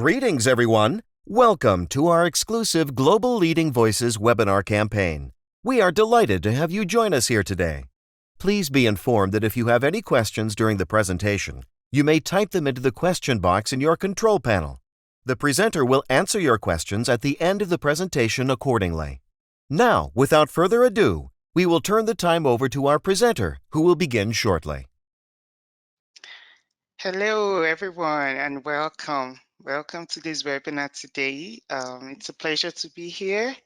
Greetings, everyone. Welcome to our exclusive Global Leading Voices webinar campaign. We are delighted to have you join us here today. Please be informed that if you have any questions during the presentation, you may type them into the question box in your control panel. The presenter will answer your questions at the end of the presentation accordingly. Now, without further ado, we will turn the time over to our presenter, who will begin shortly. Hello, everyone, and welcome. Welcome to this webinar today. It's a pleasure to be here,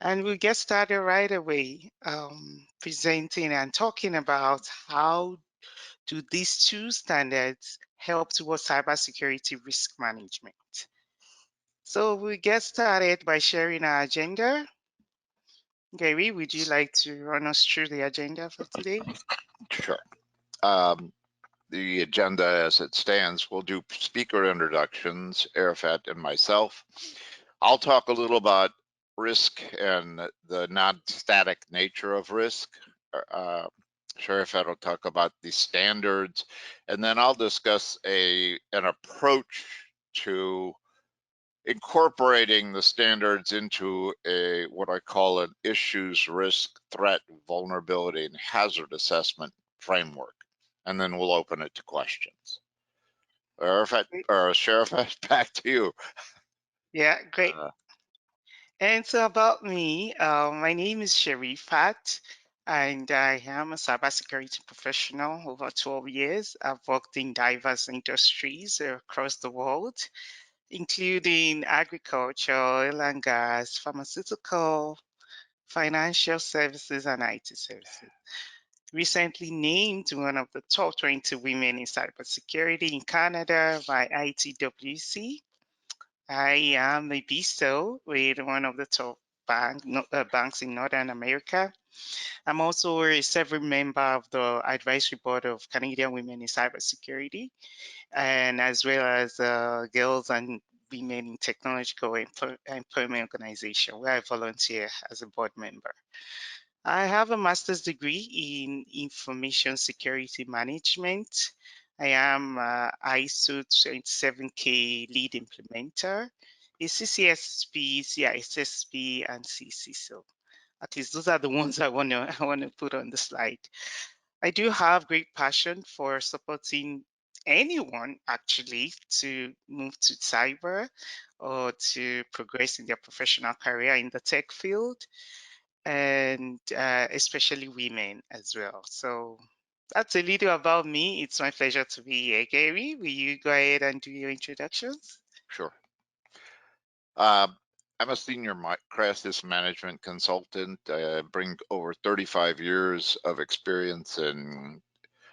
and we'll get started right away, presenting and talking about how do these two standards help towards cybersecurity risk management. So we'll get started by sharing our agenda. Gary, would you like to run us through the agenda for today? Sure. The agenda as it stands, we'll do speaker introductions, Sherifat and myself. I'll talk a little about risk and the non-static nature of risk. Sherifat will talk about the standards, and then I'll discuss an approach to incorporating the standards into what I call an issues, risk, threat, vulnerability, and hazard assessment framework. And then we'll open it to questions. Sherifat, back to you. Yeah, great. And so about me, my name is Sherifat, and I am a cybersecurity professional over 12 years. I've worked in diverse industries across the world, including agriculture, oil and gas, pharmaceutical, financial services, and IT services. Recently named one of the top 20 women in cybersecurity in Canada by ITWC. I am a BISO with one of the top banks in Northern America. I'm also a several member of the advisory board of Canadian Women in Cybersecurity, and as well as Girls and Women in Technological Employment Organization, where I volunteer as a board member. I have a master's degree in information security management. I am ISO 27K lead implementer, a CCSP, CISSP, and CCISO. At least those are the ones I want to put on the slide. I do have great passion for supporting anyone actually to move to cyber or to progress in their professional career in the tech field, and especially women as well. So that's a little about me. It's my pleasure to be here. Gary, will you go ahead and do your introductions? Sure. I'm a senior crisis management consultant. I bring over 35 years of experience in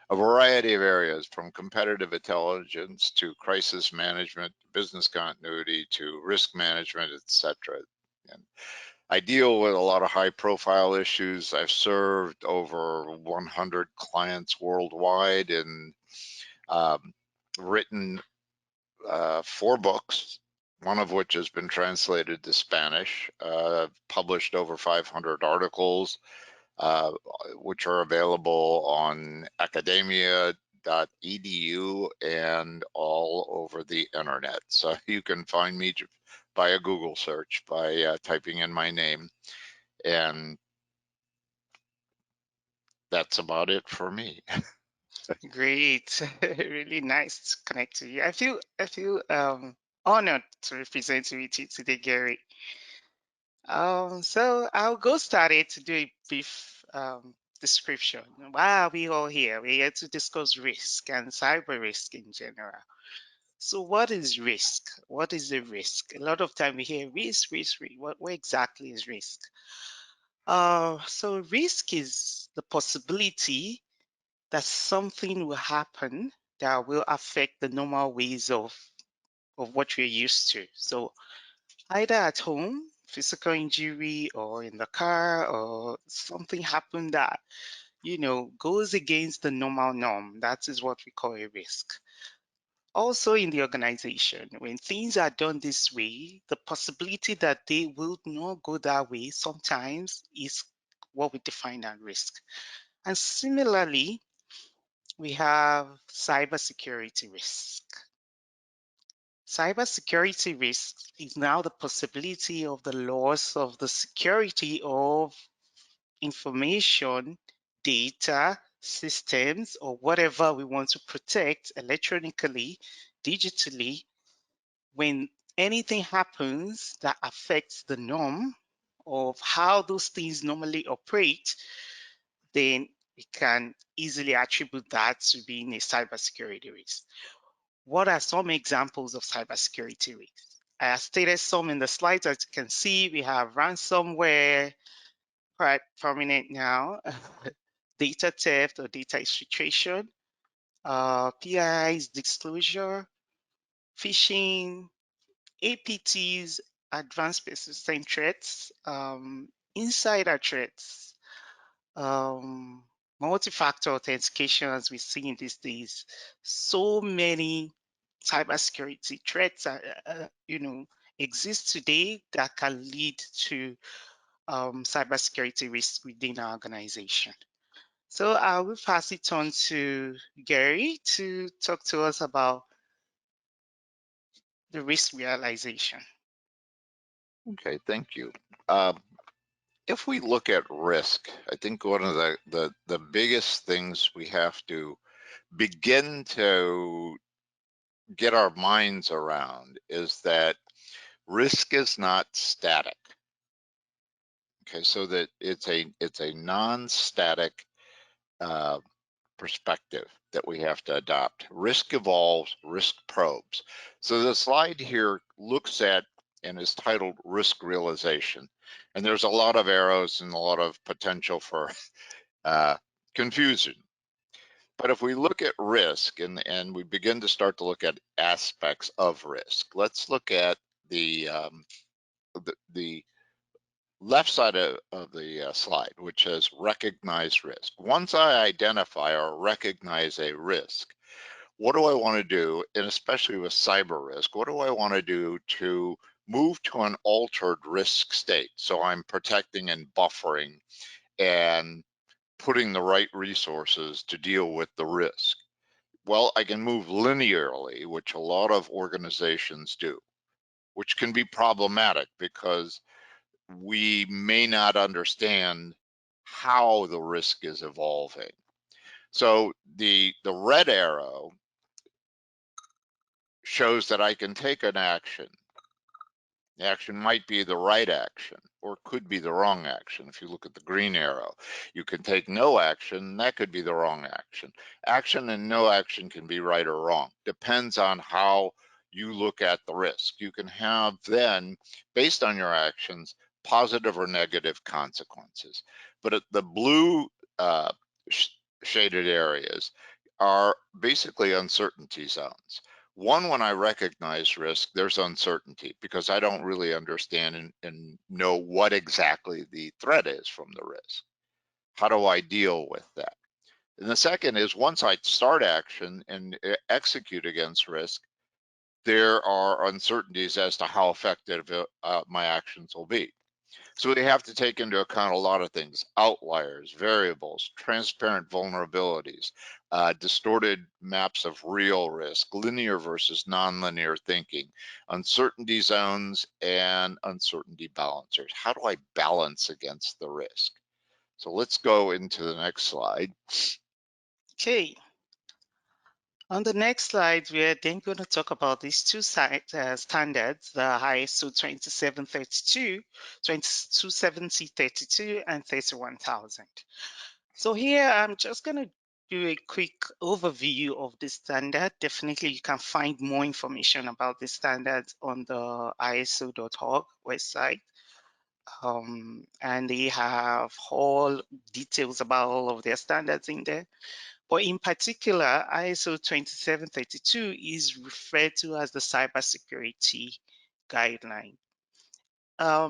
a variety of areas, from competitive intelligence to crisis management, business continuity to risk management, etc. And I deal with a lot of high profile issues. I've served over 100 clients worldwide and written 4 books, one of which has been translated to Spanish, published over 500 articles, which are available on academia.edu and all over the internet. So you can find me by a Google search by typing in my name, and that's about it for me. Great, really nice to connect to you. I feel honored to represent you today, Gary. So I'll go started to do a brief description. Why are we all here? We're here to discuss risk and cyber risk in general. So what is risk? What is a risk? A lot of time we hear risk, risk, risk. What exactly is risk? So risk is the possibility that something will happen that will affect the normal ways of what we're used to. So either at home, physical injury, or in the car, or something happened that, goes against the normal norm. That is what we call a risk. Also in the organization, when things are done this way, the possibility that they will not go that way sometimes is what we define as risk. And similarly, we have cybersecurity risk. Cybersecurity risk is now the possibility of the loss of the security of information, data, systems, or whatever we want to protect electronically, digitally, when anything happens that affects the norm of how those things normally operate, then we can easily attribute that to being a cybersecurity risk. What are some examples of cybersecurity risks? I have stated some in the slides. As you can see, we have ransomware, quite prominent now, data theft or data exfiltration, PI's disclosure, phishing, APTs, advanced persistent threats, insider threats, multi-factor authentication, as we see in these days. So many cybersecurity threats, exist today that can lead to cybersecurity risks within our organization. So I will pass it on to Gary to talk to us about the risk realization. Okay, thank you. If we look at risk, I think one of the biggest things we have to begin to get our minds around is that risk is not static. Okay, so that it's a non-static perspective that we have to adopt. Risk evolves, risk probes. So the slide here looks at and is titled risk realization. And there's a lot of arrows and a lot of potential for confusion. But if we look at risk and we begin to start to look at aspects of risk, let's look at the left side of the slide, which says recognize risk. Once I identify or recognize a risk, what do I want to do? And especially with cyber risk, what do I want to do to move to an altered risk state? So I'm protecting and buffering and putting the right resources to deal with the risk. Well, I can move linearly, which a lot of organizations do, which can be problematic because we may not understand how the risk is evolving. So the red arrow shows that I can take an action. The action might be the right action or could be the wrong action. If you look at the green arrow, you can take no action, that could be the wrong action. Action and no action can be right or wrong. Depends on how you look at the risk. You can have then, based on your actions, positive or negative consequences. But the blue shaded areas are basically uncertainty zones. One, when I recognize risk, there's uncertainty because I don't really understand and know what exactly the threat is from the risk. How do I deal with that? And the second is once I start action and execute against risk, there are uncertainties as to how effective my actions will be. So we have to take into account a lot of things: outliers, variables, transparent vulnerabilities, distorted maps of real risk, linear versus nonlinear thinking, uncertainty zones, and uncertainty balancers. How do I balance against the risk? So let's go into the next slide. Okay. On the next slide, we're then going to talk about these two standards, the ISO 2732, 27032, and 31000. So here, I'm just going to do a quick overview of this standard. Definitely, you can find more information about this standard on the ISO.org website. And they have all details about all of their standards in there. But in particular, ISO 2732 is referred to as the cybersecurity guideline.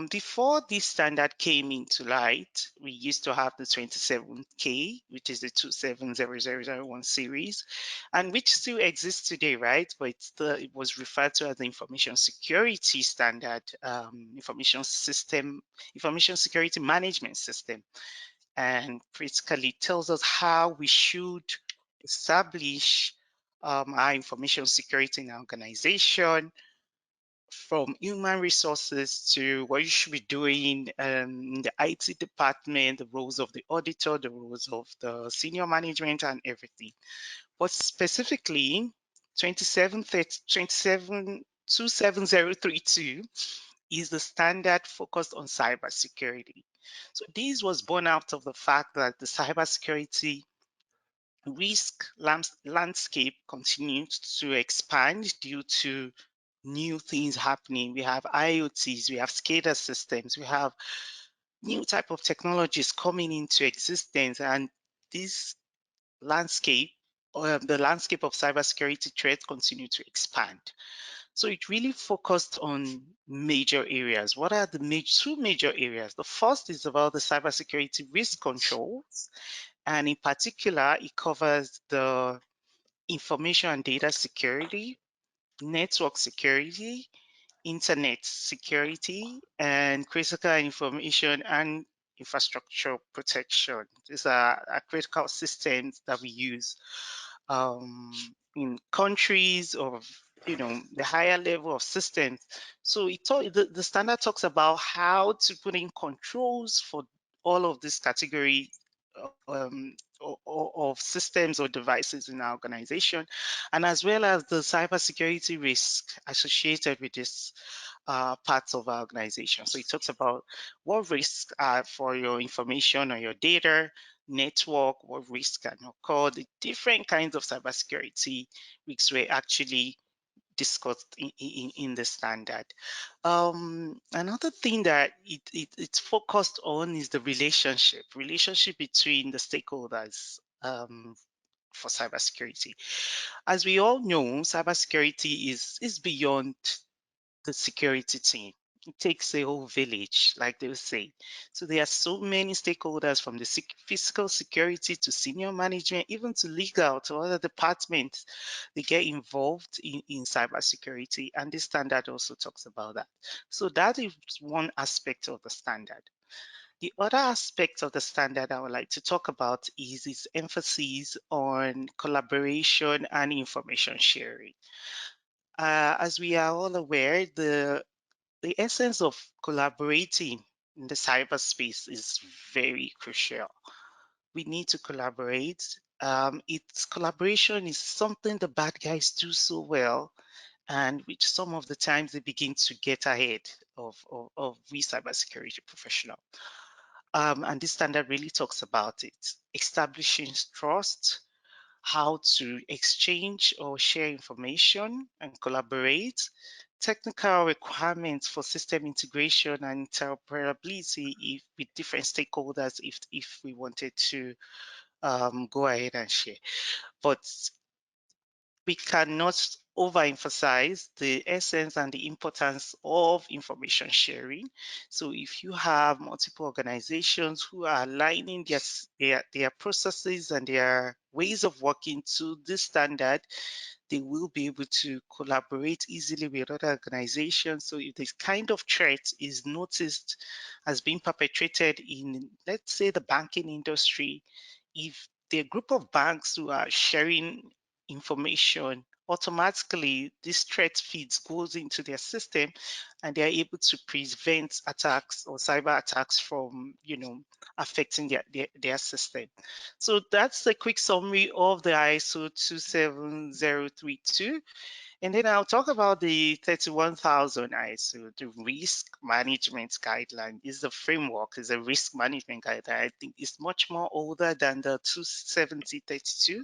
Before this standard came into light, we used to have the 27K, which is the 2700001 series, and which still exists today, right? But it was referred to as the Information Security Standard, Information Security Management System, and basically tells us how we should establish our information security in our organization, from human resources to what you should be doing in the IT department, the roles of the auditor, the roles of the senior management and everything. But specifically, 27032 is the standard focused on cybersecurity. So this was born out of the fact that the cybersecurity risk landscape continues to expand due to new things happening. We have IoTs, we have SCADA systems, we have new type of technologies coming into existence, and this landscape, the landscape of cybersecurity threats continue to expand. So it really focused on major areas. What are the two major areas? The first is about the cybersecurity risk controls, and in particular, it covers the information and data security, network security, internet security, and critical information and infrastructure protection. These are critical systems that we use in countries of the higher level of systems. So the standard talks about how to put in controls for all of this category of systems or devices in our organization, and as well as the cybersecurity risk associated with this parts of our organization. So it talks about what risks are for your information or your data, network, what risks can occur, the different kinds of cybersecurity risks were actually discussed in the standard. Another thing that it's focused on is the relationship between the stakeholders for cybersecurity. As we all know, cybersecurity is beyond the security team. It takes a whole village, like they would say. So there are so many stakeholders, from the physical security to senior management, even to legal, to other departments. They get involved in cybersecurity, and this standard also talks about that. So that is one aspect of the standard. The other aspect of the standard I would like to talk about is its emphasis on collaboration and information sharing. As we are all aware, the essence of collaborating in the cyberspace is very crucial. We need to collaborate. It's collaboration is something the bad guys do so well, and which some of the times they begin to get ahead of we cybersecurity professional. And this standard really talks about it, establishing trust, how to exchange or share information and collaborate, technical requirements for system integration and interoperability with different stakeholders if we wanted to go ahead and share. But we cannot overemphasize the essence and the importance of information sharing. So if you have multiple organizations who are aligning their processes and their ways of working to this standard, they will be able to collaborate easily with other organizations. So if this kind of threat is noticed as being perpetrated in, let's say, the banking industry, if the group of banks who are sharing information, automatically this threat feeds goes into their system, and they are able to prevent attacks or cyber attacks from affecting their system. So that's a quick summary of the ISO 27032. And then I'll talk about the 31000 ISO, the risk management guideline. Is the framework, is a risk management guideline. I think it's much more older than the 27032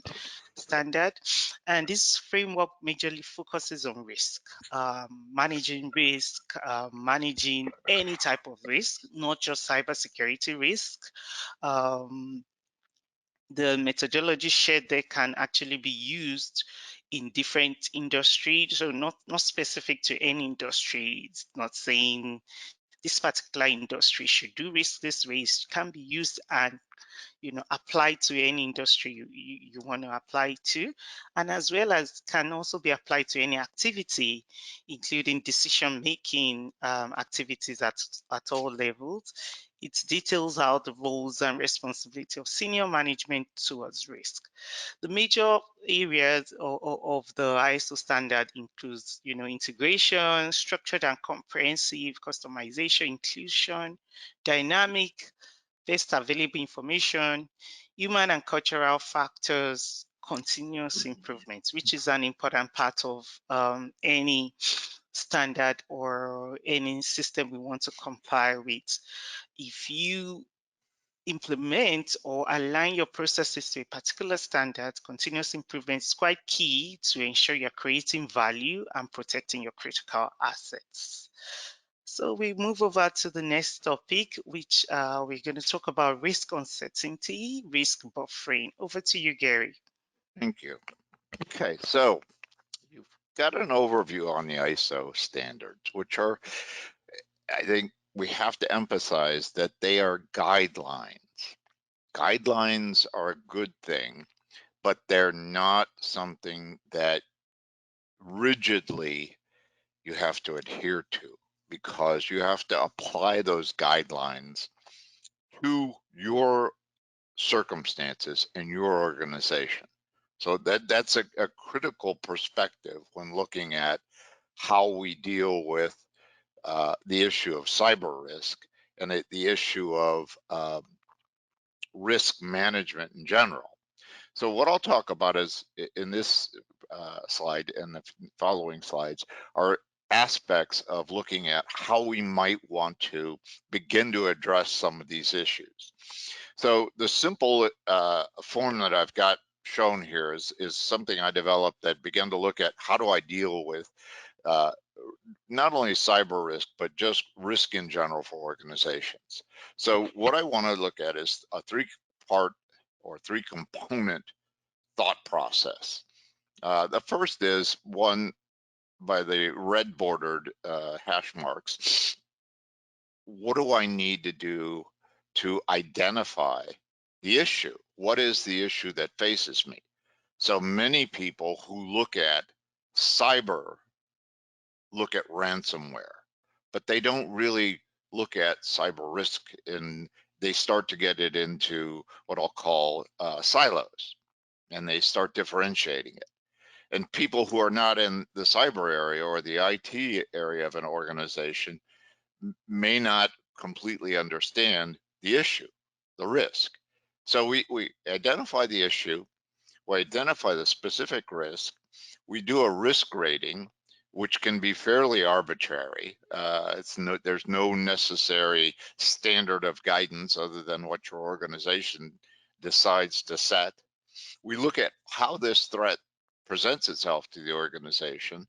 standard. And this framework majorly focuses on risk, managing risk, managing any type of risk, not just cybersecurity risk. The methodology shared there can actually be used in different industries, so not specific to any industry. It's not saying this particular industry should do risk this way. It can be used and apply to any industry you want to apply to, and as well as can also be applied to any activity, including decision making activities at all levels. It details out the roles and responsibility of senior management towards risk. The major areas of the ISO standard includes, integration, structured and comprehensive, customization, inclusion, dynamic, best available information, human and cultural factors, continuous improvement, which is an important part of any standard or any system we want to comply with. If you implement or align your processes to a particular standard, continuous improvement is quite key to ensure you're creating value and protecting your critical assets. So we move over to the next topic, which we're going to talk about risk uncertainty, risk buffering. Over to you, Gary. Thank you. Okay, so you've got an overview on the ISO standards, which are, I think we have to emphasize that they are guidelines. Guidelines are a good thing, but they're not something that rigidly you have to adhere to, because you have to apply those guidelines to your circumstances and your organization. So that's a critical perspective when looking at how we deal with the issue of cyber risk and the issue of risk management in general. So what I'll talk about is in this slide and the following slides are aspects of looking at how we might want to begin to address some of these issues. So the simple form that I've got shown here is something I developed that began to look at how do I deal with not only cyber risk, but just risk in general for organizations. So what I want to look at is a three-part or three-component thought process. The first is one by the red bordered hash marks. What do I need to do to identify the issue? What is the issue that faces me? So many people who look at cyber look at ransomware, but they don't really look at cyber risk, and they start to get it into what I'll call silos, and they start differentiating it. And people who are not in the cyber area or the IT area of an organization may not completely understand the issue, the risk. So we identify the issue, we identify the specific risk, we do a risk rating, which can be fairly arbitrary. There's no necessary standard of guidance other than what your organization decides to set. We look at how this threat presents itself to the organization,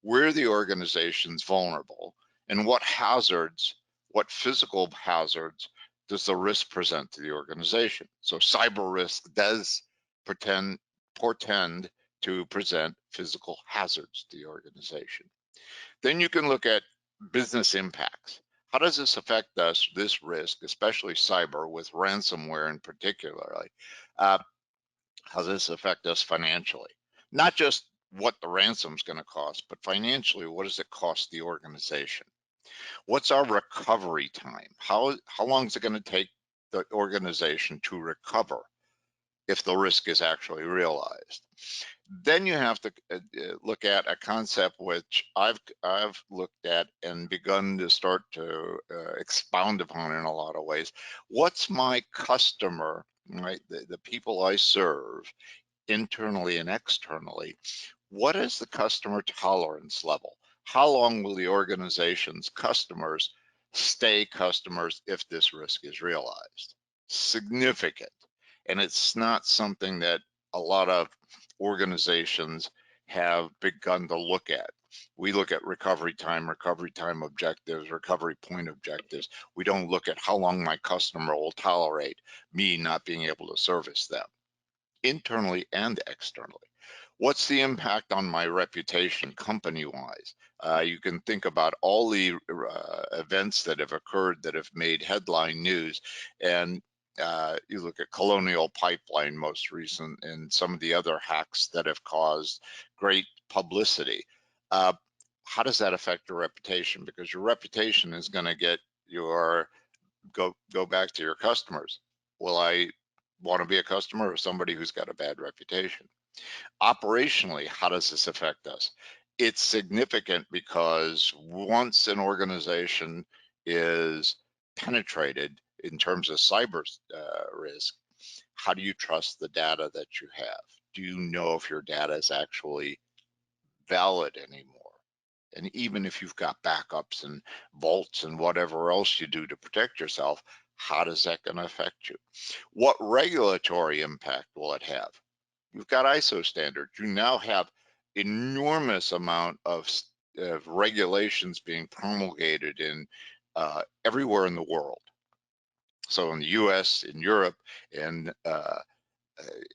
where the organization's vulnerable, and what hazards, what physical hazards does the risk present to the organization. So cyber risk does portend to present physical hazards to the organization. Then you can look at business impacts. How does this affect us, this risk, especially cyber with ransomware in particular? How does this affect us financially? Not just what the ransom's going to cost, but financially, what does it cost the organization? What's our recovery time? How long is it going to take the organization to recover if the risk is actually realized? Then you have to look at a concept which I've looked at and begun to start to expound upon in a lot of ways. What's my customer, right? The people I serve internally and externally. What is the customer tolerance level? How long will the organization's customers stay customers if this risk is realized? Significant. And it's not something that a lot of organizations have begun to look at. We look at recovery time objectives, recovery point objectives. We don't look at how long my customer will tolerate me not being able to service them, internally and externally. What's the impact on my reputation company-wise? You can think about all the events that have occurred that have made headline news, and you look at Colonial Pipeline most recent and some of the other hacks that have caused great publicity. How does that affect your reputation? Because your reputation is going to get your go back to your customers. Will I want to be a customer of somebody who's got a bad reputation? Operationally, how does this affect us? It's significant because once an organization is penetrated in terms of cyber risk, how do you trust the data that you have? Do you know if your data is actually valid anymore? And even if you've got backups and vaults and whatever else you do to protect yourself, how does that going to affect you? What regulatory impact will it have? You've got ISO standards. You now have enormous amount of regulations being promulgated in everywhere in the world. So in the US, in Europe, and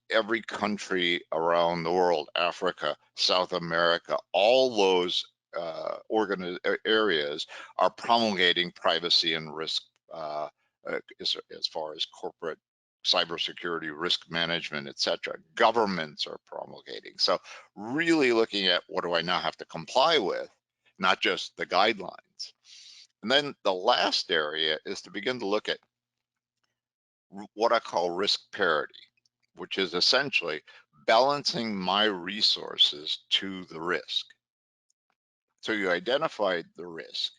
every country around the world, Africa, South America, all those areas are promulgating privacy and risk as far as corporate cybersecurity risk management, etc. Governments are promulgating. So really looking at what do I now have to comply with, not just the guidelines. And then the last area is to begin to look at what I call risk parity, which is essentially balancing my resources to the risk. So you identify the risk,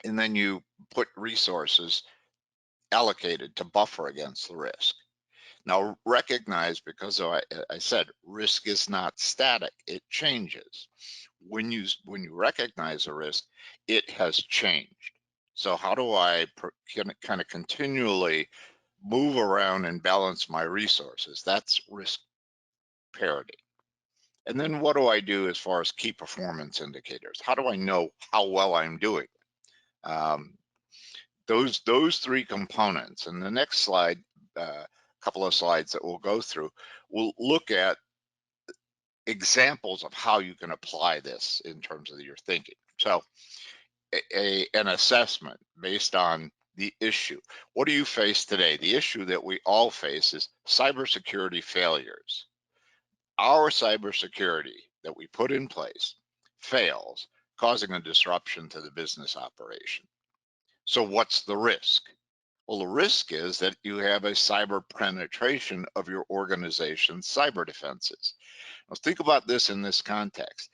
and then you put resources allocated to buffer against the risk. Now recognize, because I said risk is not static, it changes. When you recognize a risk, it has changed. So how do I kind of continually move around and balance my resources? That's risk parity. And then what do I do as far as key performance indicators? How do I know how well I'm doing? Those three components. And the next slide, couple of slides that we'll go through, we'll look at examples of how you can apply this in terms of your thinking. So an assessment based on the issue. What do you face today? The issue that we all face is cybersecurity failures. Our cybersecurity that we put in place fails, causing a disruption to the business operation. So what's the risk? Well, the risk is that you have a cyber penetration of your organization's cyber defenses. Now think about this in this context.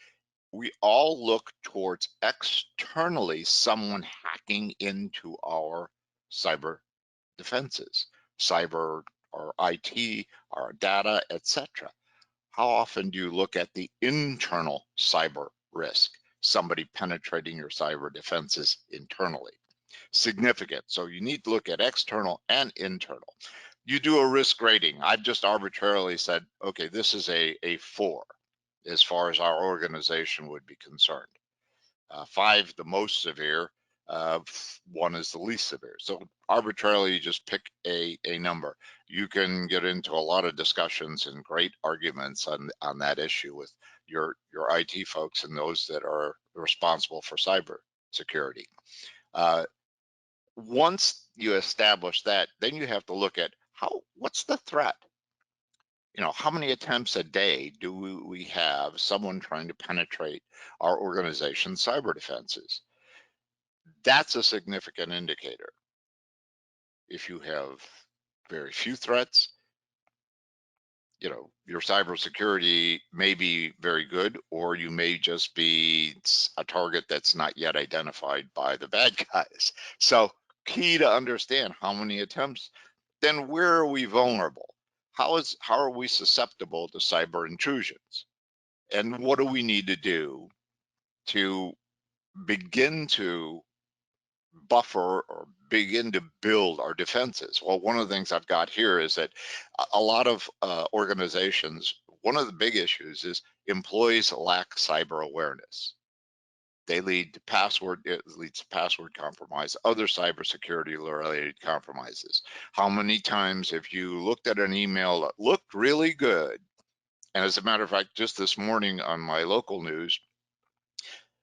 We all look towards externally someone hacking into our cyber defenses, cyber, our IT, our data, etc. How often do you look at the internal cyber risk? Somebody penetrating your cyber defenses internally. Significant. So you need to look at external and internal. You do a risk rating. I've just arbitrarily said, okay, this is a 4 as far as our organization would be concerned. 5, the most severe, 1 is the least severe. So arbitrarily, you just pick a number. You can get into a lot of discussions and great arguments on that issue with your IT folks and those that are responsible for cyber security. Once you establish that, then you have to look at what's the threat? You know, how many attempts a day do we have someone trying to penetrate our organization's cyber defenses? That's a significant indicator. If you have very few threats, you know, your cybersecurity may be very good, or you may just be a target that's not yet identified by the bad guys. So key to understand how many attempts, then where are we vulnerable? How are we susceptible to cyber intrusions? And what do we need to do to begin to buffer or begin to build our defenses? Well, one of the things I've got here is that a lot of organizations, one of the big issues is employees lack cyber awareness. They lead to it leads to password compromise, other cybersecurity related compromises. How many times have you looked at an email that looked really good? And as a matter of fact, just this morning on my local news,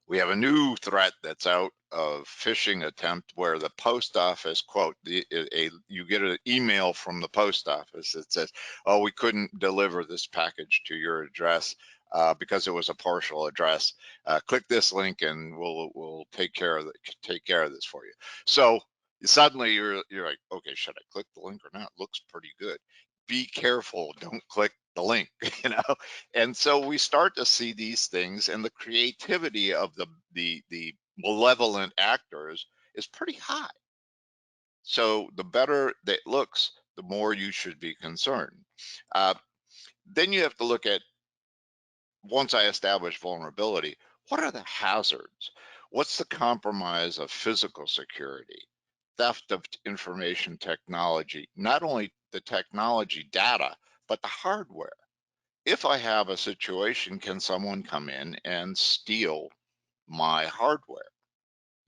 we have a new threat that's out of phishing attempt where the post office, quote, you get an email from the post office that says, oh, we couldn't deliver this package to your address because it was a partial address. Click this link and we'll take care of this for you. So suddenly you're like, okay, should I click the link or not? Looks pretty good. Be careful, don't click the link, you know. And so we start to see these things, and the creativity of the malevolent actors is pretty high. So the better that looks, the more you should be concerned. Then you have to look at, once I establish vulnerability, what are the hazards? What's the compromise of physical security, theft of information technology, not only the technology data, but the hardware? If I have a situation, can someone come in and steal my hardware?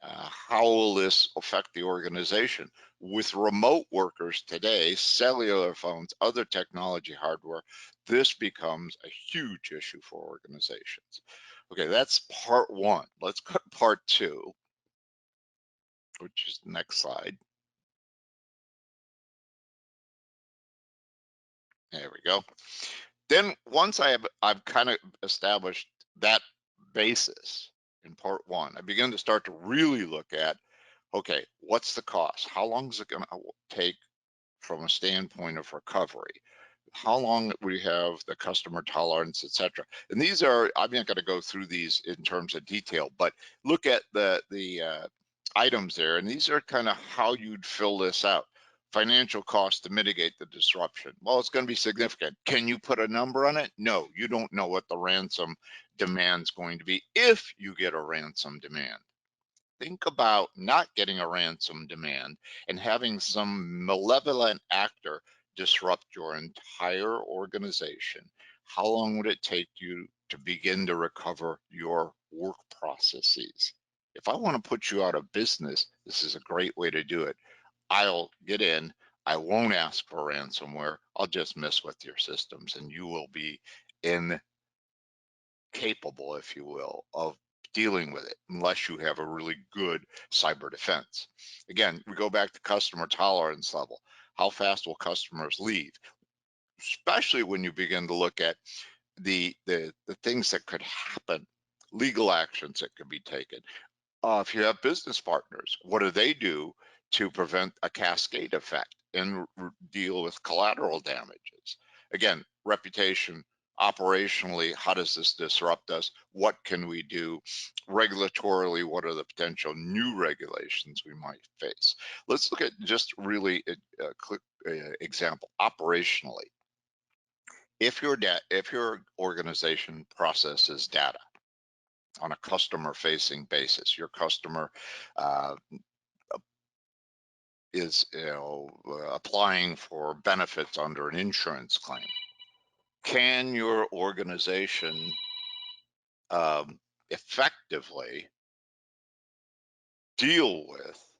How will this affect the organization? With remote workers today, cellular phones, other technology hardware, this becomes a huge issue for organizations. Okay, that's part one. Let's go to part two, which is the next slide. There we go. Then once I've kind of established that basis in part one, I begin to start to really look at, okay, what's the cost? How long is it going to take from a standpoint of recovery? How long we have the customer tolerance, et cetera. And these are, I'm not going to go through these in terms of detail, but look at the items there, and these are kind of how you'd fill this out. Financial cost to mitigate the disruption. Well, it's going to be significant. Can you put a number on it? No, you don't know what the ransom demand's going to be if you get a ransom demand. Think about not getting a ransom demand and having some malevolent actor disrupt your entire organization. How long would it take you to begin to recover your work processes? If I want to put you out of business, this is a great way to do it. I'll get in, I won't ask for ransomware, I'll just mess with your systems, and you will be incapable, if you will, of dealing with it unless you have a really good cyber defense. Again, we go back to customer tolerance level. How fast will customers leave? Especially when you begin to look at the things that could happen, legal actions that could be taken. If you have business partners, what do they do to prevent a cascade effect and deal with collateral damages? Again, reputation, operationally, how does this disrupt us? What can we do? Regulatorily, what are the potential new regulations we might face? Let's look at just really a quick example. Operationally, if your organization processes data on a customer facing basis, your customer uh, is applying for benefits under an insurance claim, can your organization effectively deal with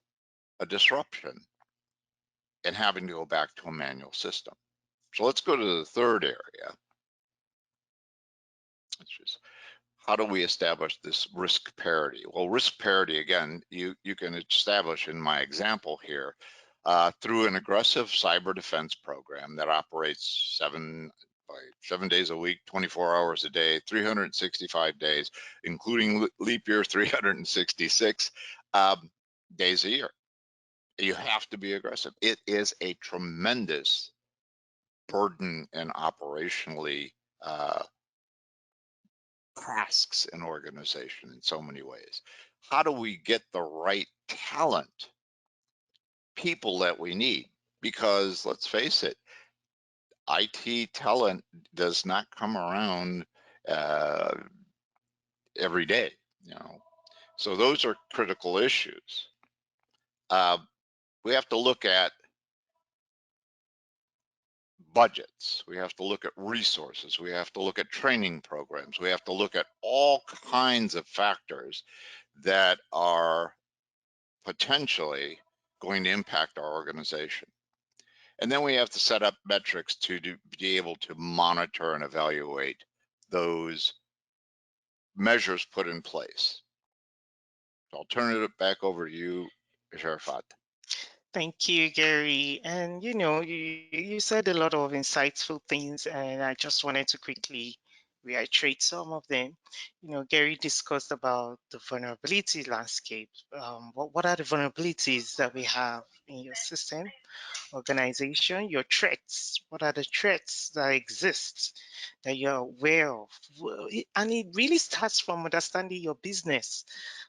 a disruption and having to go back to a manual system? So let's go to the third area, which is, how do we establish this risk parity? Well, risk parity, again, you can establish in my example here through an aggressive cyber defense program that operates 7 days a week, 24 hours a day, 365 days, including leap year, 366 days a year. You have to be aggressive. It is a tremendous burden and operationally tasks an organization in so many ways. How do we get the right talent, people that we need? Because let's face it, IT talent does not come around uh, every day, you know. So those are critical issues. Uh, we have to look at budgets. We have to look at resources. We have to look at training programs. We have to look at all kinds of factors that are potentially going to impact our organization. And then we have to set up metrics to be able to monitor and evaluate those measures put in place. So I'll turn it back over to you, Sherifat. Thank you, Gary. And you know, you said a lot of insightful things, and I just wanted to quickly reiterate some of them. Gary discussed about the vulnerability landscape. What are the vulnerabilities that we have in your system, organization, your threats? What are the threats that exist that you're aware of? And it really starts from understanding your business.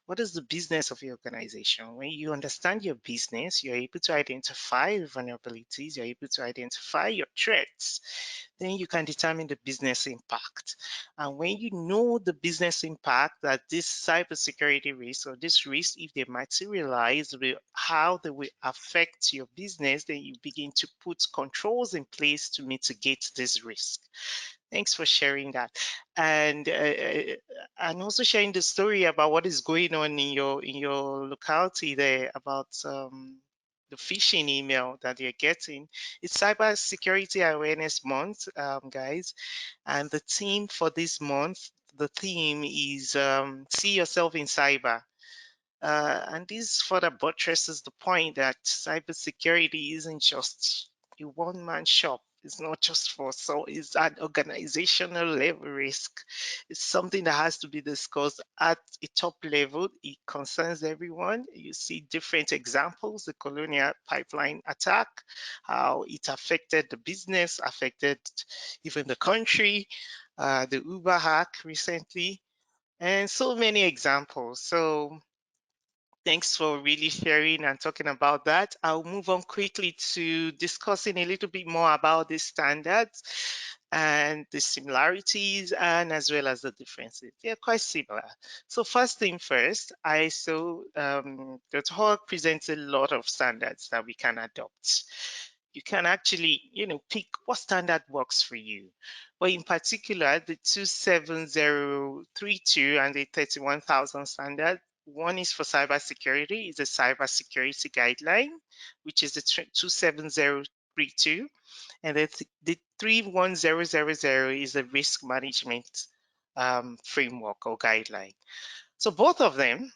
What is the business of your organization? When you understand your business, you're able to identify vulnerabilities, you're able to identify your threats, then you can determine the business impact. And when you know the business impact that this cybersecurity risk or this risk, if they materialize, how they will affect your business, then you begin to put controls in place to mitigate this risk. Thanks for sharing that, and also sharing the story about what is going on in your locality there about the phishing email that you're getting. It's Cyber Security Awareness Month, guys, and the theme for this month, the theme is see yourself in cyber. And this further buttresses the point that cybersecurity isn't just a one-man shop. It's not just it's an organizational level risk. It's something that has to be discussed at a top level. It concerns everyone. You see different examples, the Colonial Pipeline attack, how it affected the business, affected even the country, the Uber hack recently, and so many examples. So thanks for really sharing and talking about that. I'll move on quickly to discussing a little bit more about the standards and the similarities and as well as the differences. They're quite similar. So first thing first, ISO.org presents a lot of standards that we can adopt. You can actually, pick what standard works for you. But in particular, the 27032 and the 31000 standard, one is for cybersecurity, is a cybersecurity guideline, which is the 27032, and the 31000 is a risk management framework or guideline. So both of them,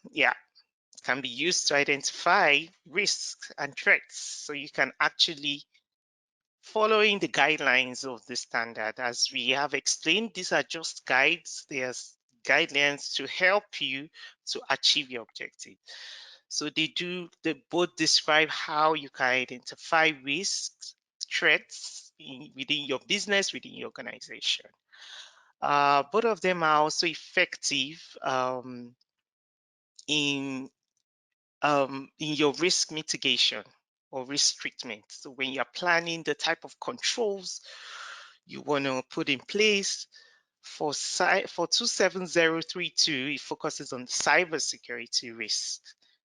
can be used to identify risks and threats. So you can actually, following the guidelines of the standard, as we have explained, these are just guides. They are guidelines to help you to achieve your objective. So they both describe how you can identify risks, threats within your business, within your organization. Both of them are also effective in your risk mitigation or risk treatment. So when you're planning the type of controls you want to put in place for 27032, it focuses on cybersecurity risk.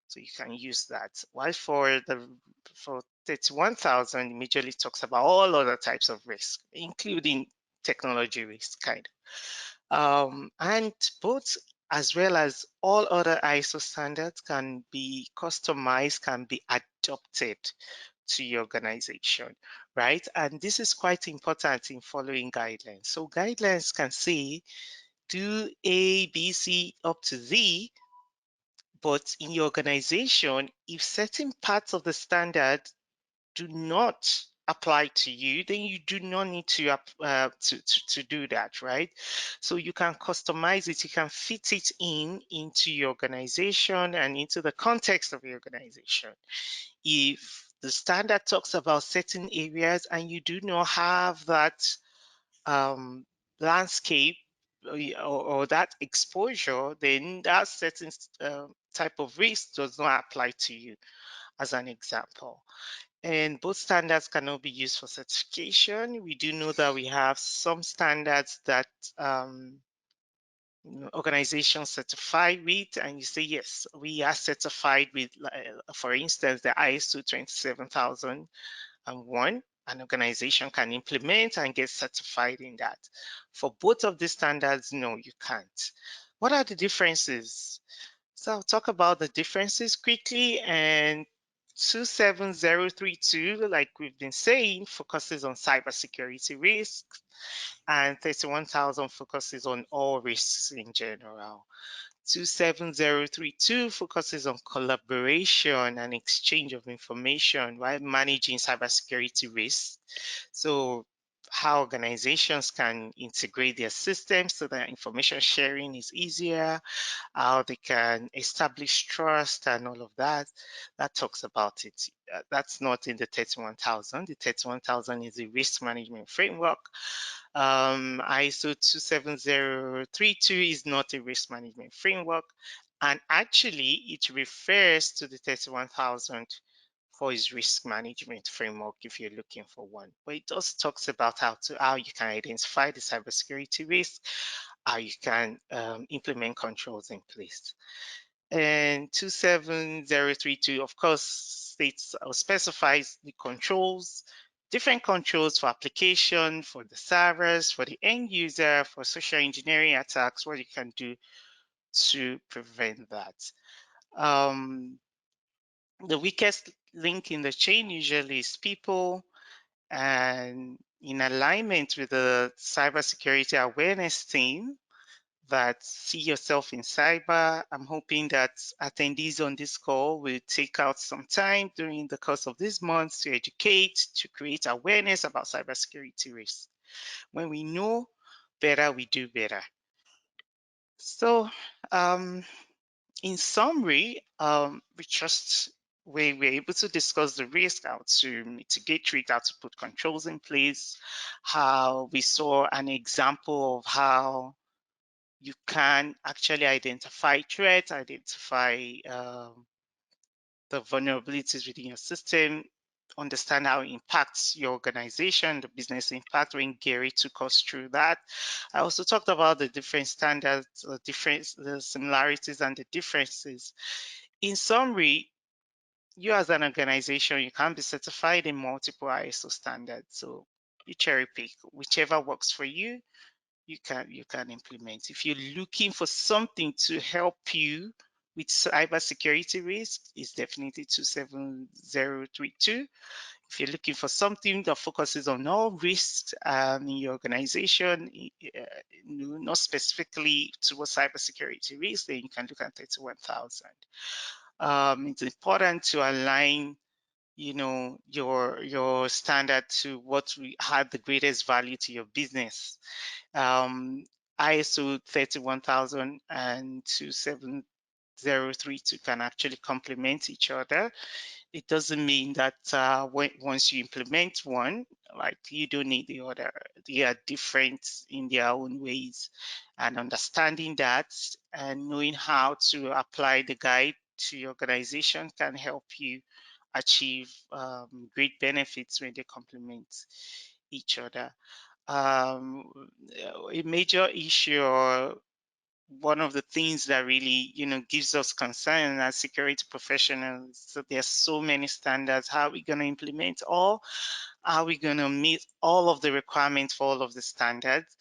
So you can use that. While for 31,000, it majorly talks about all other types of risk, including technology risk, and both, as well as all other ISO standards, can be customized, can be adopted to your organization, right? And this is quite important in following guidelines. So guidelines can say do A, B, C up to Z, but in your organization, if certain parts of the standard do not apply to you, then you do not need to do that, right? So you can customize it, you can fit it into your organization and into the context of your organization. If the standard talks about certain areas and you do not have that landscape or that exposure, then that certain type of risk does not apply to you, as an example. And both standards cannot be used for certification. We do know that we have some standards that organizations certify with, and you say, yes, we are certified with, for instance, the ISO 27001. An organization can implement and get certified in that. For both of these standards, no, you can't. What are the differences? So I'll talk about the differences quickly. And 27032, like we've been saying, focuses on cybersecurity risks, and 31,000 focuses on all risks in general. 27032 focuses on collaboration and exchange of information while managing cybersecurity risks. So how organizations can integrate their systems so that information sharing is easier, how they can establish trust and all of that. That talks about it. That's not in the 31,000. The 31,000 is the risk management framework. ISO 27032 is not a risk management framework, and actually it refers to the 31,000 for its risk management framework if you're looking for one. But it also talks about how you can identify the cybersecurity risk, how you can implement controls in place. And 27032, of course, states or specifies the controls, different controls for application, for the servers, for the end user, for social engineering attacks, what you can do to prevent that. The weakest link in the chain usually is people, and in alignment with the cybersecurity awareness team that see yourself in cyber, I'm hoping that attendees on this call will take out some time during the course of this month to educate, to create awareness about cybersecurity risks. When we know better, we do better. So, in summary, we were able to discuss the risk, how to mitigate risk, how to put controls in place, how we saw an example of how you can actually identify threats, identify the vulnerabilities within your system, understand how it impacts your organization, the business impact. When Gary took us through that, I also talked about the different standards, the similarities and the differences. In summary, you as an organization, you can be certified in multiple ISO standards. So you cherry pick whichever works for you. You can implement. If you're looking for something to help you with cybersecurity risk, it's definitely 27032. If you're looking for something that focuses on all risks in your organization, not specifically towards cybersecurity risk, then you can look at 31,000. It's important to align, your standard to what we had the greatest value to your business. ISO 31000 and 27032 can actually complement each other. It doesn't mean that once you implement one, like you don't need the other. They are different in their own ways. And understanding that and knowing how to apply the guide to your organization can help you achieve great benefits when they complement each other. A major issue, or one of the things that really gives us concern as security professionals, so there's so many standards. How are we going to implement all? How are we going to meet all of the requirements for all of the standards?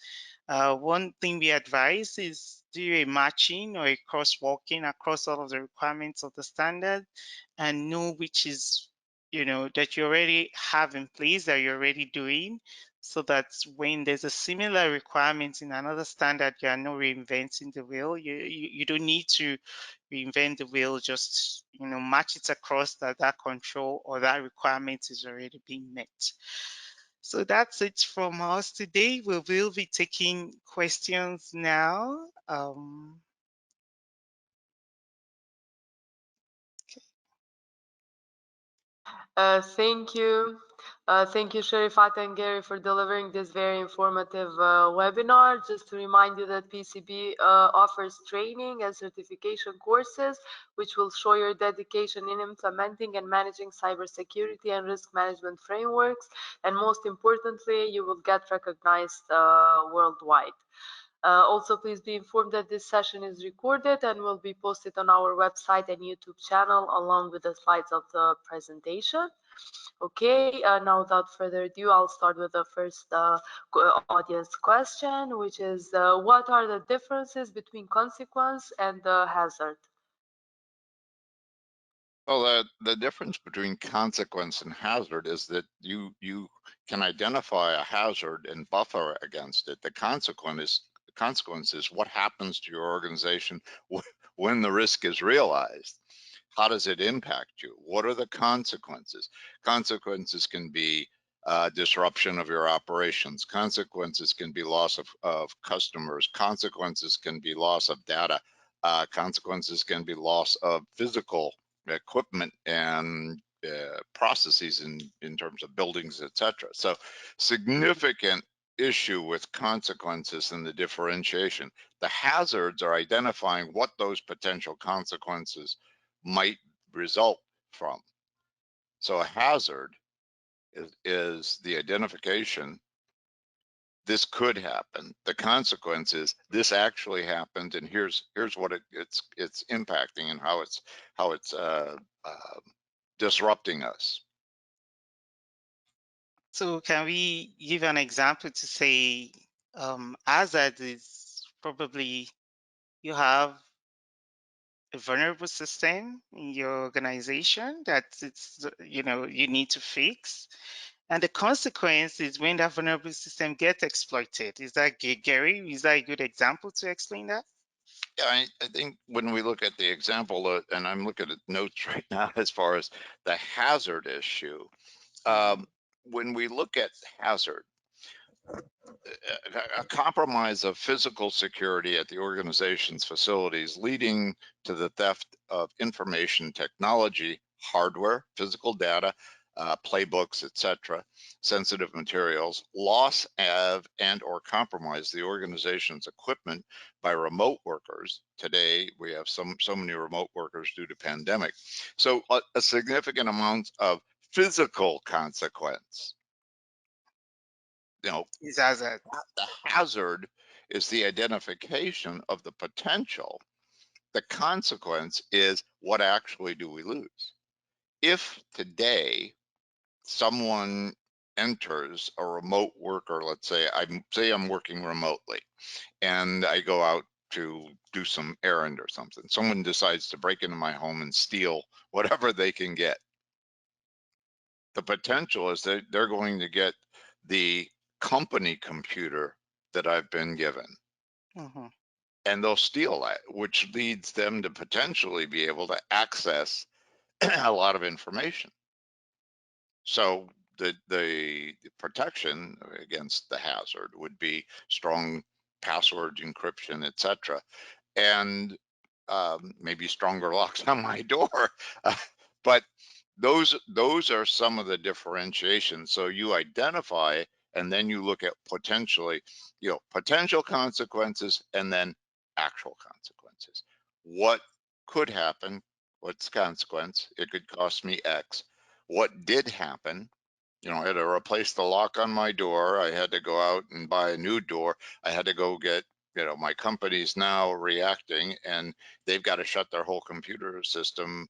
One thing we advise is do a matching or a crosswalking across all of the requirements of the standard and know which is, that you already have in place, that you're already doing, so that when there's a similar requirement in another standard, you are not reinventing the wheel. You don't need to reinvent the wheel, just match it across that control or that requirement is already being met. So that's it from us today. We will be taking questions now. Thank you. Thank you, Sherifat and Gary, for delivering this very informative webinar. Just to remind you that PCB offers training and certification courses, which will show your dedication in implementing and managing cybersecurity and risk management frameworks. And most importantly, you will get recognized worldwide. Also, please be informed that this session is recorded and will be posted on our website and YouTube channel along with the slides of the presentation. Okay, now without further ado, I'll start with the first audience question, which is what are the differences between consequence and hazard? Well, the difference between consequence and hazard is that you can identify a hazard and buffer against it. The consequence is what happens to your organization when the risk is realized. How does it impact you? What are the consequences? Consequences can be disruption of your operations. Consequences can be loss of customers. Consequences can be loss of data. Consequences can be loss of physical equipment and processes in terms of buildings, etc. So significant issue with consequences and the differentiation. The hazards are identifying what those potential consequences might result from. So a hazard is the identification. This could happen. The consequence is this actually happened, and here's what it's impacting and how it's disrupting us. So can we give an example to say hazard is probably you have a vulnerable system in your organization that you need to fix, and the consequence is when that vulnerable system gets exploited. Is that Gary? Is that a good example to explain that? Yeah, I think when we look at the example, and I'm looking at notes right now as far as the hazard issue, when we look at hazard, a compromise of physical security at the organization's facilities leading to the theft of information technology, hardware, physical data, playbooks, etc., sensitive materials, loss of and or compromise the organization's equipment by remote workers. Today, we have so many remote workers due to pandemic. So a significant amount of physical consequence. Is hazard. The hazard is the identification of the potential. The consequence is what actually do we lose? If today someone enters a remote worker, let's say I'm working remotely and I go out to do some errand or something. Someone decides to break into my home and steal whatever they can get. The potential is that they're going to get the company computer that I've been given. And they'll steal that, which leads them to potentially be able to access a lot of information. So the protection against the hazard would be strong password encryption, etc., and maybe stronger locks on my door. But those are some of the differentiations. So you identify, and then you look at potentially, potential consequences, and then actual consequences. What could happen? What's the consequence? It could cost me X. What did happen? I had to replace the lock on my door. I had to go out and buy a new door. I had to go get, my company's now reacting, and they've got to shut their whole computer system.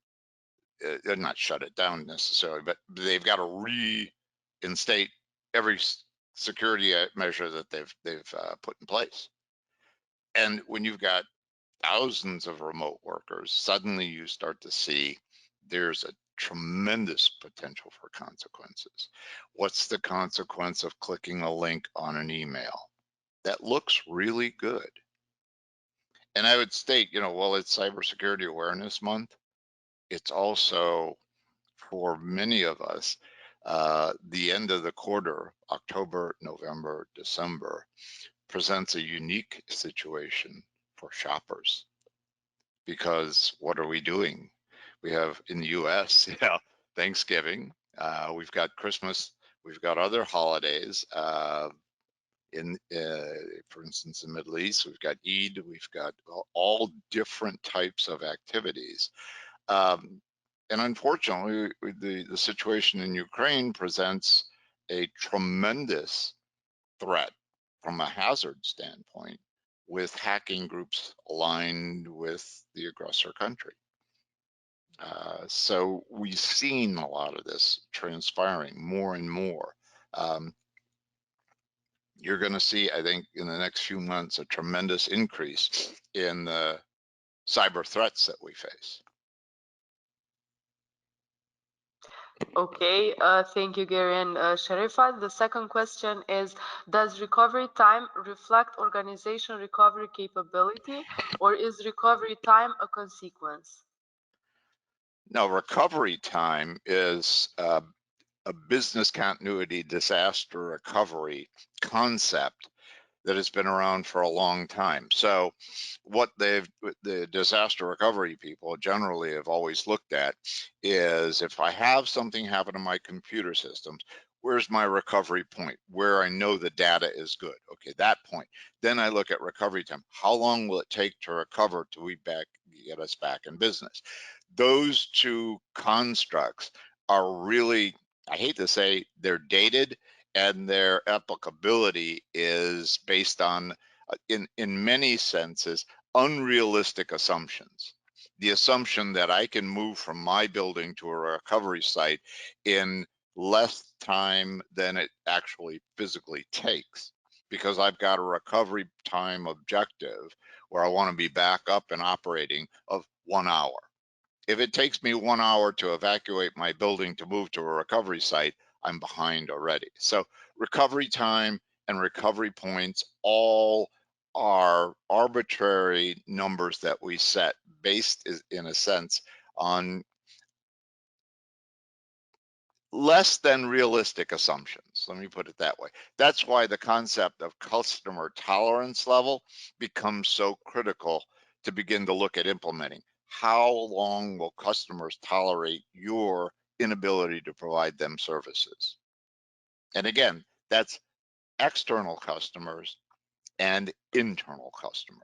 Not shut it down necessarily, but they've got to reinstate every security measure that they've put in place. And when you've got thousands of remote workers, suddenly you start to see there's a tremendous potential for consequences. What's the consequence of clicking a link on an email? That looks really good. And I would state, while it's Cybersecurity Awareness Month, it's also, for many of us, the end of the quarter, October, November, December, presents a unique situation for shoppers. Because what are we doing? We have in the US, Thanksgiving, we've got Christmas, we've got other holidays. For instance, in the Middle East, we've got Eid, we've got all different types of activities. And unfortunately, the situation in Ukraine presents a tremendous threat from a hazard standpoint, with hacking groups aligned with the aggressor country. So we've seen a lot of this transpiring more and more. You're going to see, I think, in the next few months, a tremendous increase in the cyber threats that we face. Okay, thank you, Gary and Sherifat. The second question is, does recovery time reflect organization recovery capability, or is recovery time a consequence? No, recovery time is a business continuity disaster recovery concept that has been around for a long time. So what the disaster recovery people generally have always looked at is, if I have something happen to my computer systems, where's my recovery point where I know the data is good? Okay, that point. Then I look at recovery time. How long will it take to recover to get us back in business? Those two constructs are really, I hate to say, they're dated, and their applicability is based on, in many senses, unrealistic assumptions. The assumption that I can move from my building to a recovery site in less time than it actually physically takes, because I've got a recovery time objective where I want to be back up and operating of 1 hour. If it takes me 1 hour to evacuate my building to move to a recovery site, I'm behind already. So recovery time and recovery points all are arbitrary numbers that we set based, in a sense, on less than realistic assumptions. Let me put it that way. That's why the concept of customer tolerance level becomes so critical to begin to look at implementing. How long will customers tolerate your inability to provide them services? And again, that's external customers and internal customers.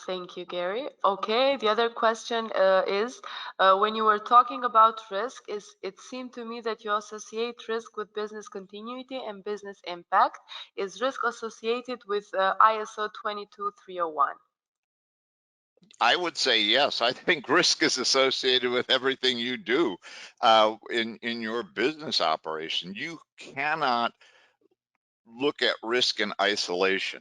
Thank you, Gary. Okay, the other question is, when you were talking about risk, it seemed to me that you associate risk with business continuity and business impact. Is risk associated with ISO 22301? I would say yes. I think risk is associated with everything you do in your business operation. You cannot look at risk in isolation.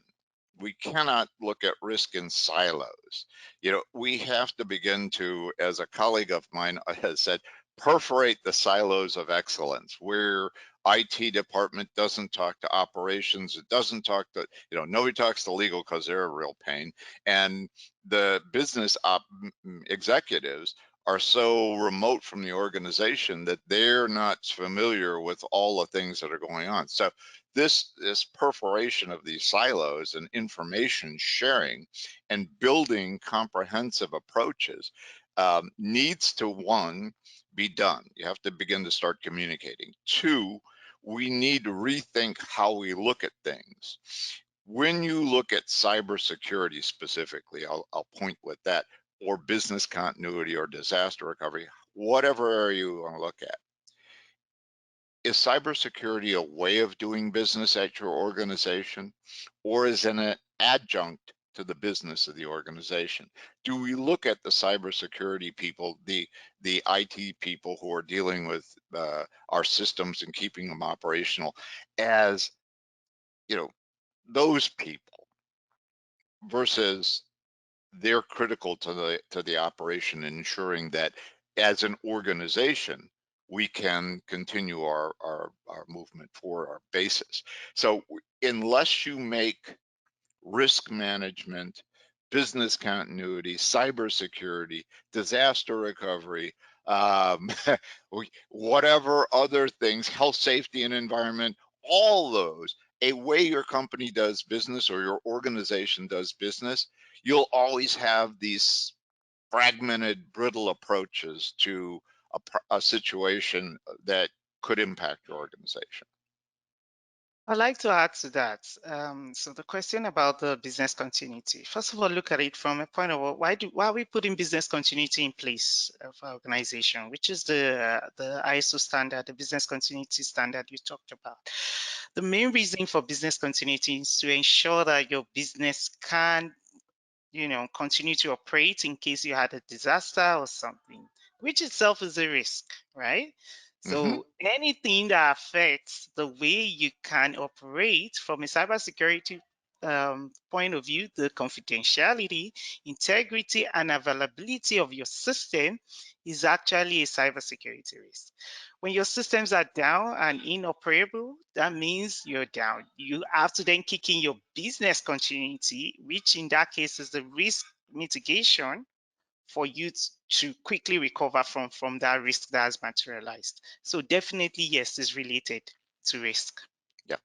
We cannot look at risk in silos. You know, we have to begin to, as a colleague of mine has said, perforate the silos of excellence, where IT department doesn't talk to operations, it doesn't talk to, nobody talks to legal because they're a real pain, and the business executives are so remote from the organization that they're not familiar with all the things that are going on. So this perforation of these silos and information sharing and building comprehensive approaches needs to, one, be done. You have to begin to start communicating. Two, we need to rethink how we look at things. When you look at cybersecurity specifically, I'll point with that, or business continuity or disaster recovery, whatever area you want to look at. Is cybersecurity a way of doing business at your organization, or is it an adjunct to the business of the organization? Do we look at the cybersecurity people, the IT people who are dealing with our systems and keeping them operational, as those people, versus they're critical to the operation, ensuring that as an organization we can continue our movement for our basis? So unless you make risk management, business continuity, cybersecurity, disaster recovery, whatever other things, health, safety, and environment, all those, a way your company does business or your organization does business, you'll always have these fragmented, brittle approaches to a situation that could impact your organization. I'd like to add to that. So the question about the business continuity, first of all, look at it from a point of why are we putting business continuity in place for our organization, which is the ISO standard, the business continuity standard you talked about. The main reason for business continuity is to ensure that your business can, continue to operate in case you had a disaster or something, which itself is a risk, right? So anything that affects the way you can operate from a cybersecurity point of view, the confidentiality, integrity, and availability of your system is actually a cybersecurity risk. When your systems are down and inoperable, that means you're down. You have to then kick in your business continuity, which in that case is the risk mitigation for you to quickly recover from that risk that has materialized. So definitely, yes, it's related to risk. Yeah,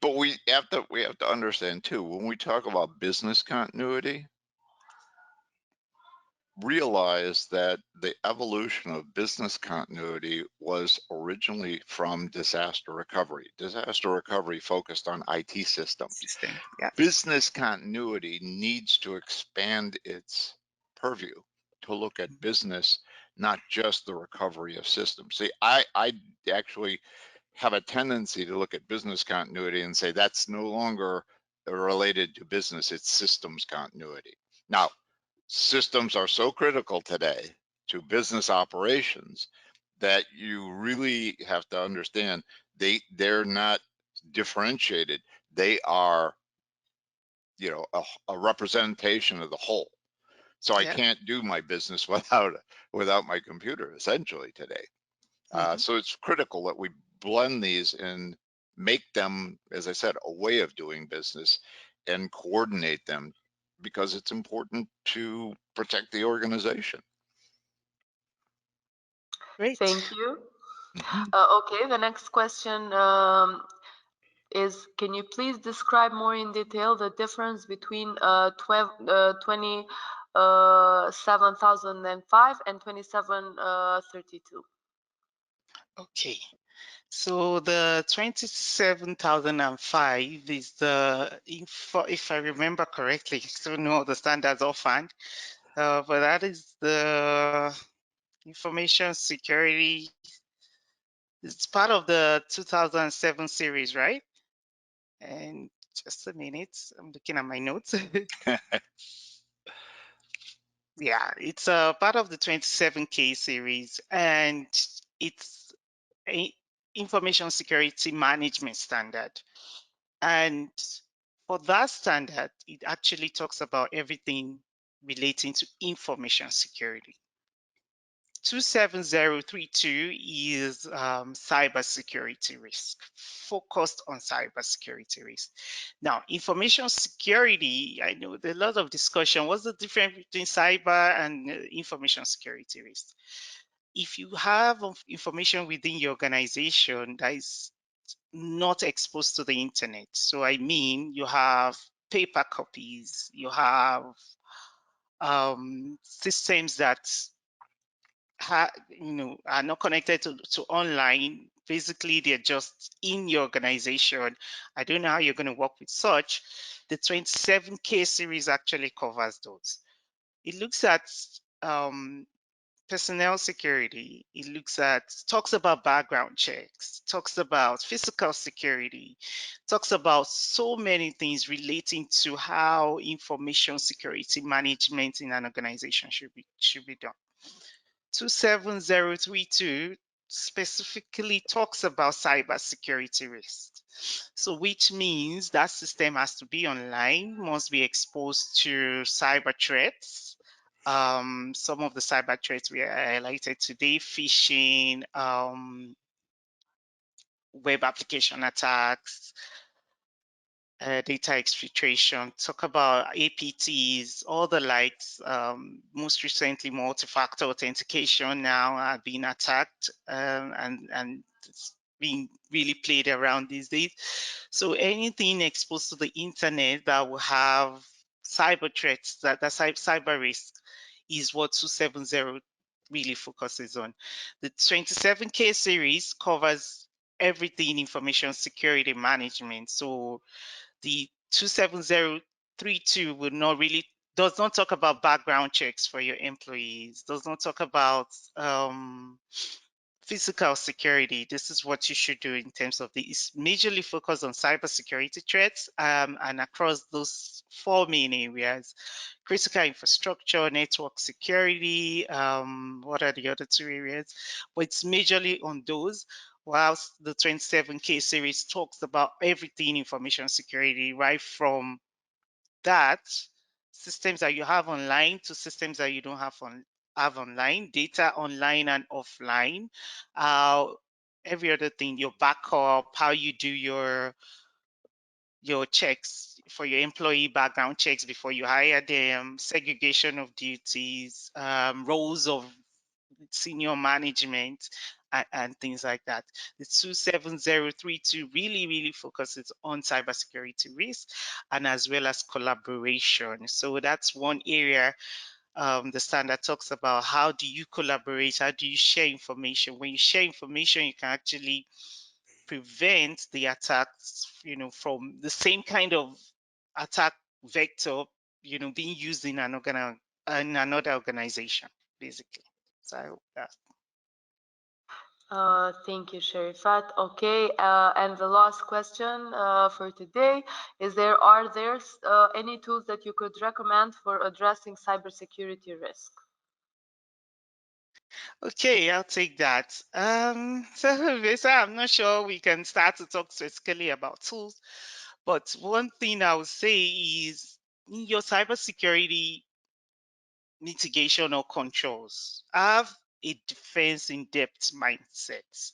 but we have to understand too, when we talk about business continuity, realize that the evolution of business continuity was originally from disaster recovery. Disaster recovery focused on IT systems. System, yeah. Business continuity needs to expand its purview to look at business, not just the recovery of systems. See, I actually have a tendency to look at business continuity and say that's no longer related to business, it's systems continuity. Now, systems are so critical today to business operations that you really have to understand they're not differentiated. They are, you know, a representation of the whole. So I Yeah. can't do my business without my computer essentially today. So it's critical that we blend these and make them, as I said, a way of doing business and coordinate them, because it's important to protect the organization. Great. Thank you. Okay, the next question is, can you please describe more in detail the difference between 27,005 and 2732? Okay. So the 27,005 is the, if I remember correctly, I don't know the standards offhand, but that is the information security. It's part of the 2007 series, right? And just a minute, I'm looking at my notes. Yeah, it's a part of the 27K series, and it's a information security management standard. And for that standard, it actually talks about everything relating to information security. 27032 is cybersecurity risk, focused on cybersecurity risk. Now, information security, I know there's a lot of discussion. What's the difference between cyber and information security risk? If you have information within your organization that is not exposed to the internet, so I mean, you have paper copies, you have systems that are not connected to online. Basically, they're just in your organization. I don't know how you're going to work with such. The 27K series actually covers those. It looks at personnel security. It talks about background checks, talks about physical security, talks about so many things relating to how information security management in an organization should be done. 27032 specifically talks about cybersecurity risks. So which means that system has to be online, must be exposed to cyber threats. Some of the cyber threats we highlighted today: phishing, web application attacks, data exfiltration, talk about APTs, all the likes. Most recently, multi-factor authentication now are being attacked, and it's being really played around these days. So anything exposed to the internet that will have cyber threats, that cyber risk, is what 270 really focuses on. The 27K series covers everything information security management. So the 27032 does not talk about background checks for your employees, does not talk about physical security. This is what you should do in terms of it's majorly focused on cybersecurity threats, and across those four main areas: critical infrastructure, network security. What are the other two areas? But it's majorly on those, whilst the 27K series talks about everything information security, right from that systems that you have online to systems that you don't have online, data online and offline, every other thing, your backup, how you do your your checks for your employee background checks before you hire them, segregation of duties, roles of senior management, and things like that. The 27032 really focuses on cybersecurity risk and as well as collaboration. So that's one area the standard talks about. How do you collaborate? How do you share information? When you share information, you can actually prevent the attacks, from the same kind of attack vector, being used in another organization, basically. So I hope that. Thank you, Sherifat. Okay, and the last question for today is are there any tools that you could recommend for addressing cybersecurity risk? Okay, I'll take that. So Vesa, I'm not sure we can start to talk specifically about tools, but one thing I would say is in your cybersecurity mitigation or controls, have a defense in depth mindset.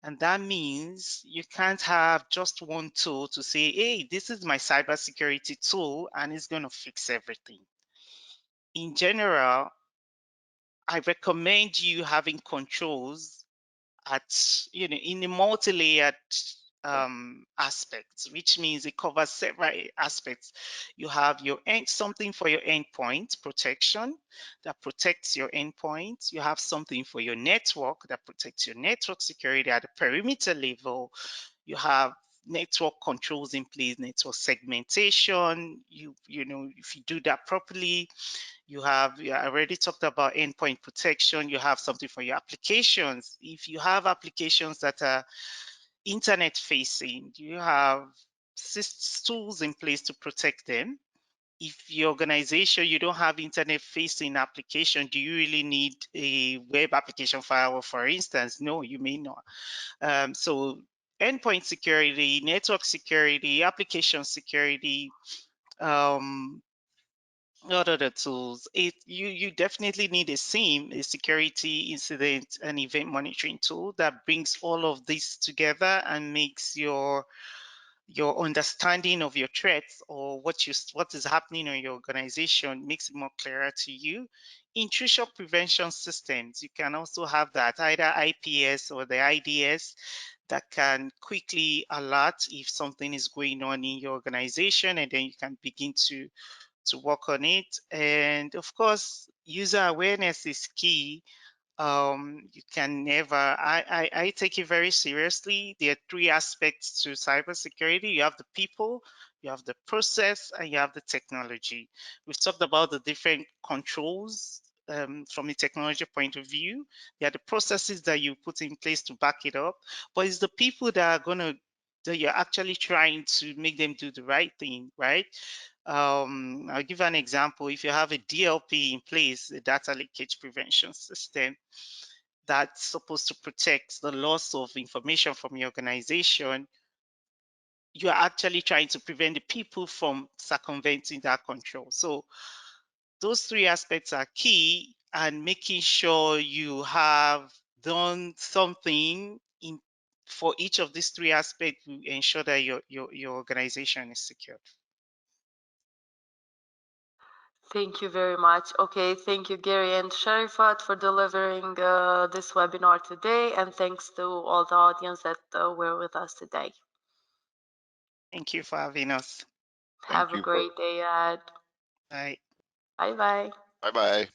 And that means you can't have just one tool to say, hey, this is my cybersecurity tool and it's going to fix everything. In general, I recommend you having controls in a multi-layered aspect, which means it covers several aspects. You have something for your endpoint protection that protects your endpoint. You have something for your network that protects your network security at the perimeter level. You have network controls in place, network segmentation. If you do that properly, I already talked about endpoint protection. You have something for your applications. If you have applications that are internet facing, you have tools in place to protect them. If your organization, you don't have internet facing application, do you really need a web application firewall, for instance? No, you may not. So endpoint security, network security, application security, what are the tools? You definitely need a SIEM, a security incident and event monitoring tool that brings all of this together and makes your understanding of your threats or what is happening in your organization makes it more clearer to you. Intrusion prevention systems, you can also have that, either IPS or the IDS, that can quickly alert if something is going on in your organization, and then you can begin to work on it. And of course, user awareness is key. You can never, I take it very seriously. There are three aspects to cybersecurity. You have the people, you have the process, and you have the technology. We've talked about the different controls from a technology point of view. There are the processes that you put in place to back it up, but it's the people that you're actually trying to make them do the right thing, right? I'll give an example. If you have a DLP in place, a data leakage prevention system, that's supposed to protect the loss of information from your organization, you are actually trying to prevent the people from circumventing that control. So those three aspects are key, and making sure you have done something for each of these three aspects to ensure that your organization is secure. Thank you very much. Okay, thank you, Gary and Sherifat, for delivering this webinar today, and thanks to all the audience that were with us today. Thank you for having us. Have a great day ahead. Bye. Bye-bye. Bye-bye.